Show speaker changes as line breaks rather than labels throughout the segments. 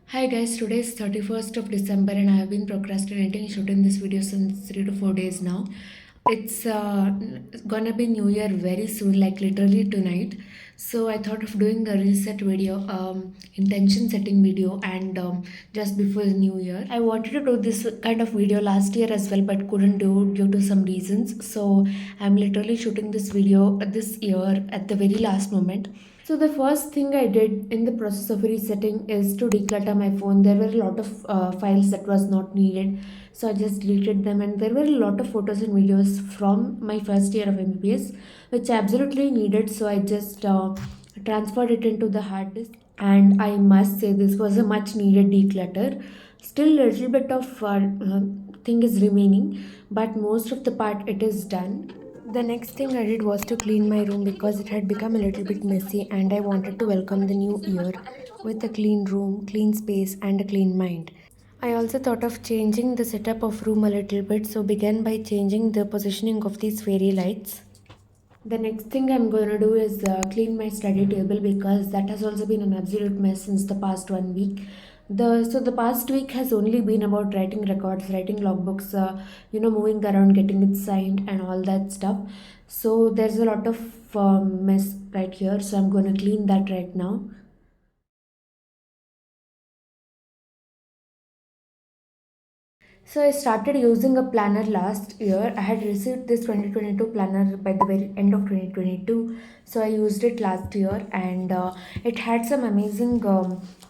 Hi guys, today is 31st of December and I have been procrastinating shooting this video since 3 to 4 days now. It's gonna be New Year very soon, like literally tonight. So I thought of doing a reset video, intention setting video, and just before the New Year. I wanted to do this kind of video last year as well, but couldn't do due to some reasons. So I'm literally shooting this video this year at the very last moment. So the first thing I did in the process of resetting is to declutter my phone. There were a lot of files that was not needed, so I just deleted them. And there were a lot of photos and videos from my first year of MBBS, which I absolutely needed. So I just transferred it into the hard disk. And I must say this was a much needed declutter. Still, a little bit of thing is remaining, but most of the part it is done. The next thing I did was to clean my room because it had become a little bit messy and I wanted to welcome the new year with a clean room, clean space and a clean mind. I also thought of changing the setup of room a little bit, so began by changing the positioning of these fairy lights. The next thing I'm going to do is clean my study table because that has also been an absolute mess since the past 1 week. The past week has only been about writing records, writing logbooks, moving around, getting it signed, and all that stuff. So there's a lot of mess right here. So I'm going to clean that right now. So I started using a planner last year. I had received this 2022 planner by the very end of 2022. So I used it last year and it had some amazing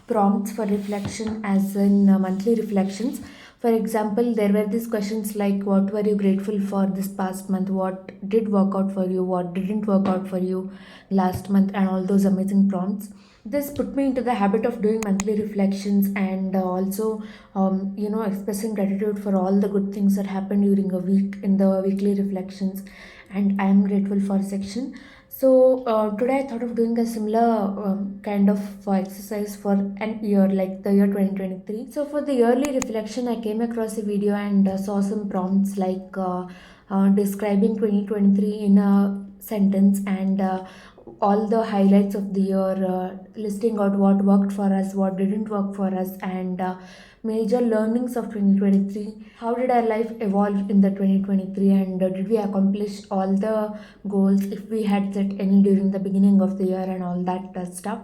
prompts for reflection as in monthly reflections. For example, there were these questions like what were you grateful for this past month? What did work out for you? What didn't work out for you last month? And all those amazing prompts. This put me into the habit of doing monthly reflections and also expressing gratitude for all the good things that happened during a week in the weekly reflections, and I am grateful for section. So today I thought of doing a similar kind of exercise for an year, like the year 2023. So for the yearly reflection I came across a video and saw some prompts like describing 2023 in a sentence and all the highlights of the year, listing out what worked for us, what didn't work for us, and major learnings of 2023. How did our life evolve in the 2023, and did we accomplish all the goals if we had set any during the beginning of the year, and all that stuff.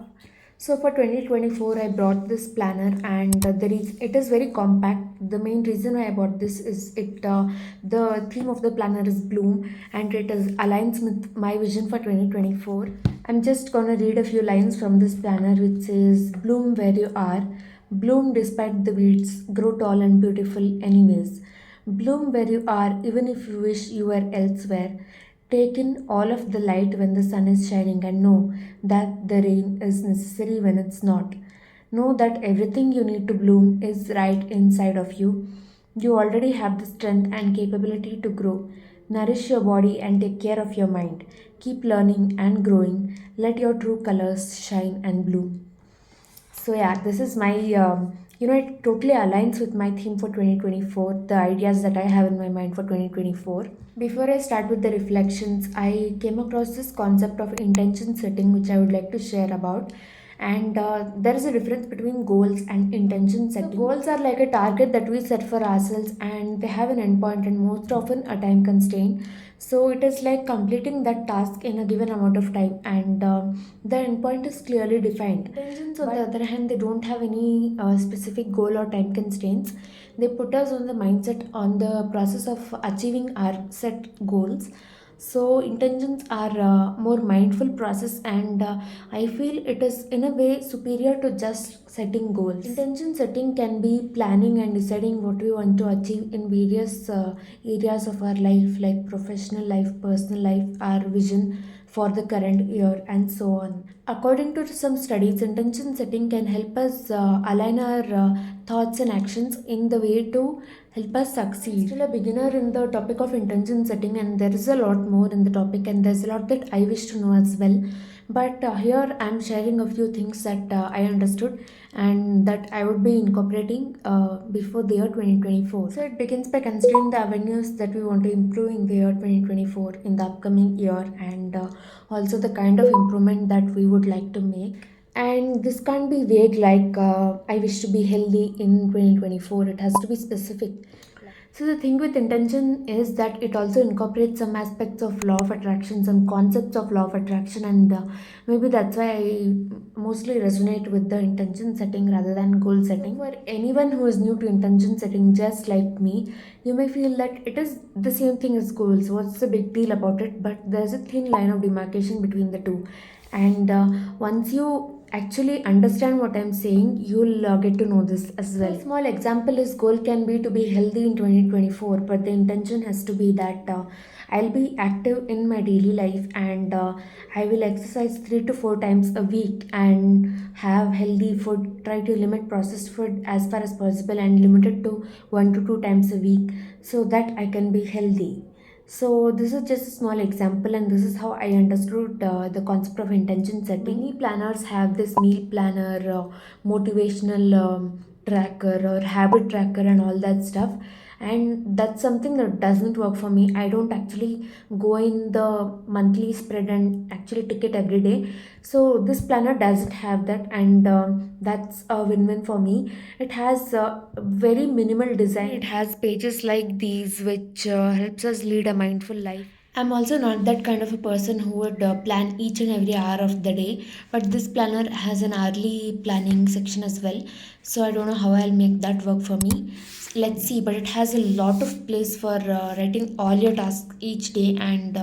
So for 2024, I brought this planner, and it is very compact. The main reason why I bought this is the theme of the planner is bloom, and it is aligns with my vision for 2024. I'm just gonna read a few lines from this planner, which says, "Bloom where you are, bloom despite the weeds, grow tall and beautiful anyways. Bloom where you are, even if you wish you were elsewhere. Take in all of the light when the sun is shining and know that the rain is necessary when it's not. Know that everything you need to bloom is right inside of you. You already have the strength and capability to grow. Nourish your body and take care of your mind. Keep learning and growing. Let your true colors shine and bloom." So yeah, this is my it totally aligns with my theme for 2024, the ideas that I have in my mind for 2024. Before I start with the reflections, I came across this concept of intention setting, which I would like to share about. And there is a difference between goals and intention setting. So goals are like a target that we set for ourselves, and they have an endpoint and most often a time constraint. So it is like completing that task in a given amount of time, and the endpoint is clearly defined. Intentions, on the other hand, they don't have any specific goal or time constraints. They put us on the mindset on the process of achieving our set goals. So intentions are more mindful process, and I feel it is in a way superior to just setting goals. Intention setting can be planning and deciding what we want to achieve in various areas of our life, like professional life, personal life, our vision for the current year, and so on. According to some studies, intention setting can help us align our thoughts and actions in the way to help us succeed. I'm still a beginner in the topic of intention setting, and there is a lot more in the topic, and there's a lot that I wish to know as well. But here I'm sharing a few things that I understood and that I would be incorporating before the year 2024. So it begins by considering the avenues that we want to improve in the year 2024 in the upcoming year, and also the kind of improvement that we would like to make. And this can't be vague like I wish to be healthy in 2024. It has to be specific. So the thing with intention is that it also incorporates some aspects of law of attraction, some concepts of law of attraction, and maybe that's why I mostly resonate with the intention setting rather than goal setting. So for anyone who is new to intention setting, just like me, you may feel that it is the same thing as goals. What's the big deal about it? But there's a thin line of demarcation between the two, and once you actually understand what I'm saying, you'll get to know this as well. A small example is goal can be to be healthy in 2024, but the intention has to be that I'll be active in my daily life, and I will exercise 3 to 4 times a week and have healthy food. Try to limit processed food as far as possible and limit it to 1 to 2 times a week so that I can be healthy. So this is just a small example, and this is how I understood the concept of intention setting. Many planners have this meal planner, motivational tracker, or habit tracker, and all that stuff. And that's something that doesn't work for me. I don't actually go in the monthly spread and actually tick it every day. So this planner doesn't have that, and that's a win-win for me. It has very minimal design. It has pages like these, which helps us lead a mindful life. I'm also not that kind of a person who would plan each and every hour of the day, but this planner has an hourly planning section as well. So I don't know how I'll make that work for me. Let's see, but it has a lot of place for writing all your tasks each day, and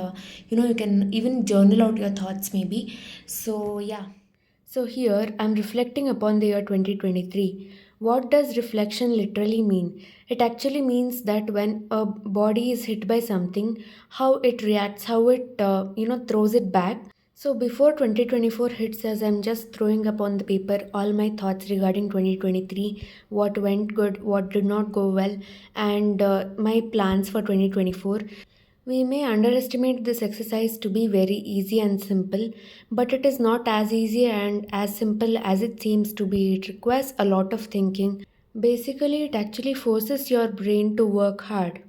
you can even journal out your thoughts maybe. So, yeah. So here I'm reflecting upon the year 2023. What does reflection literally mean? It actually means that when a body is hit by something, how it reacts, how it throws it back. So before 2024 hits, as I'm just throwing upon the paper all my thoughts regarding 2023, what went good, what did not go well, and my plans for 2024. We may underestimate this exercise to be very easy and simple, but it is not as easy and as simple as it seems to be. It requires a lot of thinking. Basically, it actually forces your brain to work hard.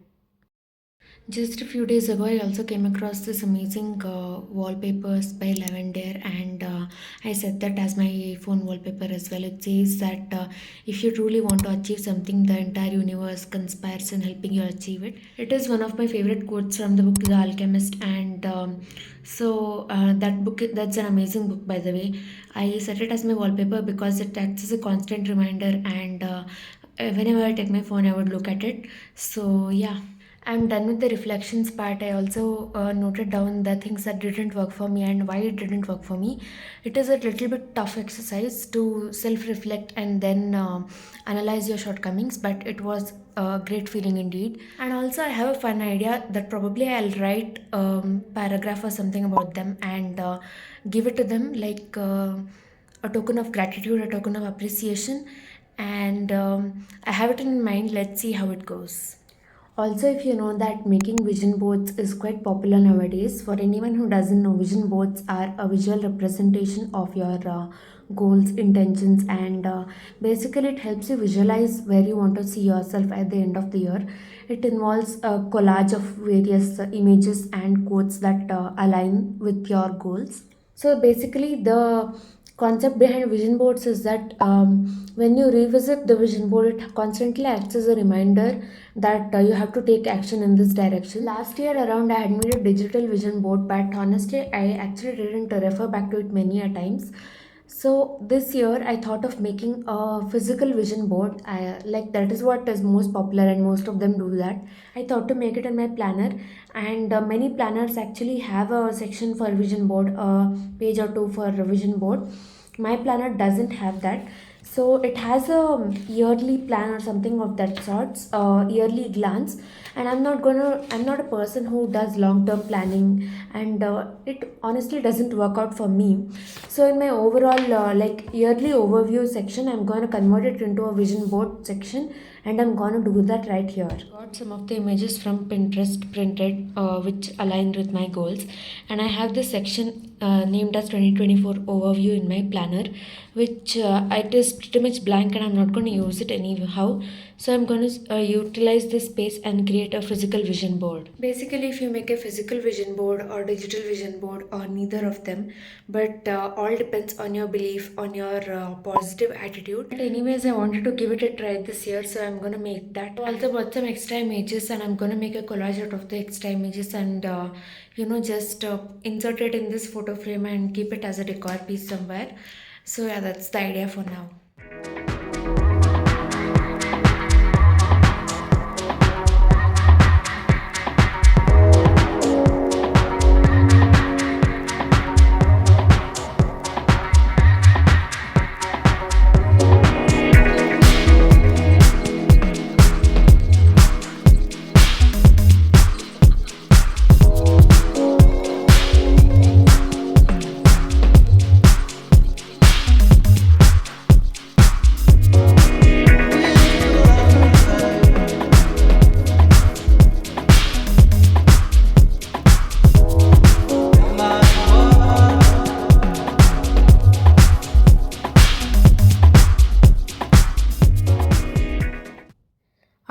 Just a few days ago, I also came across this amazing wallpapers by Lavender, and I set that as my phone wallpaper as well. It says that if you truly want to achieve something, the entire universe conspires in helping you achieve it. It is one of my favorite quotes from the book The Alchemist, and that book, that's an amazing book, by the way. I set it as my wallpaper because it acts as a constant reminder, and whenever I take my phone, I would look at it. So, yeah. I'm done with the reflections part. I also noted down the things that didn't work for me and why it didn't work for me. It is a little bit tough exercise to self reflect and then analyze your shortcomings, but it was a great feeling indeed. And also, I have a fun idea that probably I'll write paragraph or something about them and give it to them like a token of gratitude, a token of appreciation. And I have it in mind. Let's see how it goes. Also, if you know that making vision boards is quite popular nowadays, for anyone who doesn't know, vision boards are a visual representation of your goals, intentions, and basically it helps you visualize where you want to see yourself at the end of the year. It involves a collage of various images and quotes that align with your goals. So basically, the concept behind vision boards is that when you revisit the vision board, it constantly acts as a reminder that you have to take action in this direction. Last year around, I had made a digital vision board, but honestly, I actually didn't refer back to it many a times. So this year, I thought of making a physical vision board. Like that is what is most popular, and most of them do that. I thought to make it in my planner, and many planners actually have a section for vision board, a page or two for a vision board. My planner doesn't have that, so it has a yearly plan or something of that sorts, yearly glance. And I'm not a person who does long term planning, and it honestly doesn't work out for me. So in my overall like yearly overview section, I'm going to convert it into a vision board section, and I'm going to do that right here. Got some of the images from Pinterest printed, which aligned with my goals, and I have this section named as 2024 overview in my planner, which it is pretty much blank and I'm not going to use it anyhow. So I'm going to utilize this space and create a physical vision board. Basically, if you make a physical vision board or digital vision board or neither of them, but all depends on your belief, on your positive attitude. But anyways, I wanted to give it a try this year, so I'm going to make that. I also bought some extra images and I'm going to make a collage out of the extra images and just insert it in this photo frame and keep it as a decor piece somewhere. So yeah, that's the idea for now.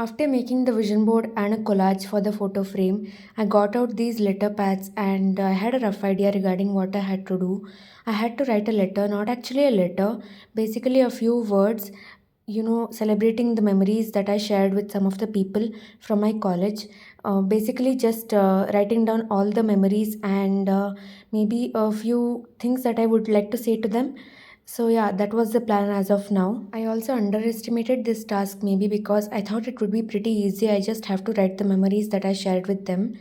After making the vision board and a collage for the photo frame, I got out these letter pads and I had a rough idea regarding what I had to do. I had to write a letter, not actually a letter, basically a few words, celebrating the memories that I shared with some of the people from my college. Basically, just writing down all the memories and maybe a few things that I would like to say to them. So, yeah, that was the plan as of now. I also underestimated this task maybe because I thought it would be pretty easy. I just have to write the memories that I shared with them.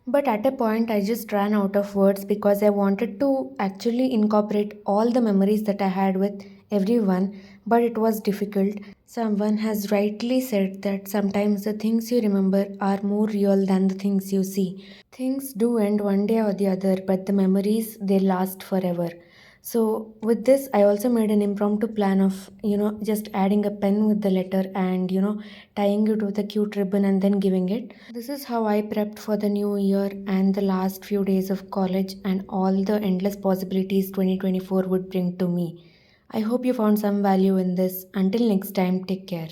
But at a point, I just ran out of words because I wanted to actually incorporate all the memories that I had with everyone, but it was difficult. Someone has rightly said that sometimes the things you remember are more real than the things you see. Things do end one day or the other, but the memories they last forever. So with this, I also made an impromptu plan of just adding a pen with the letter and tying it with a cute ribbon and then giving it. This is how I prepped for the new year and the last few days of college and all the endless possibilities 2024 would bring to me. I hope you found some value in this. Until next time, take care.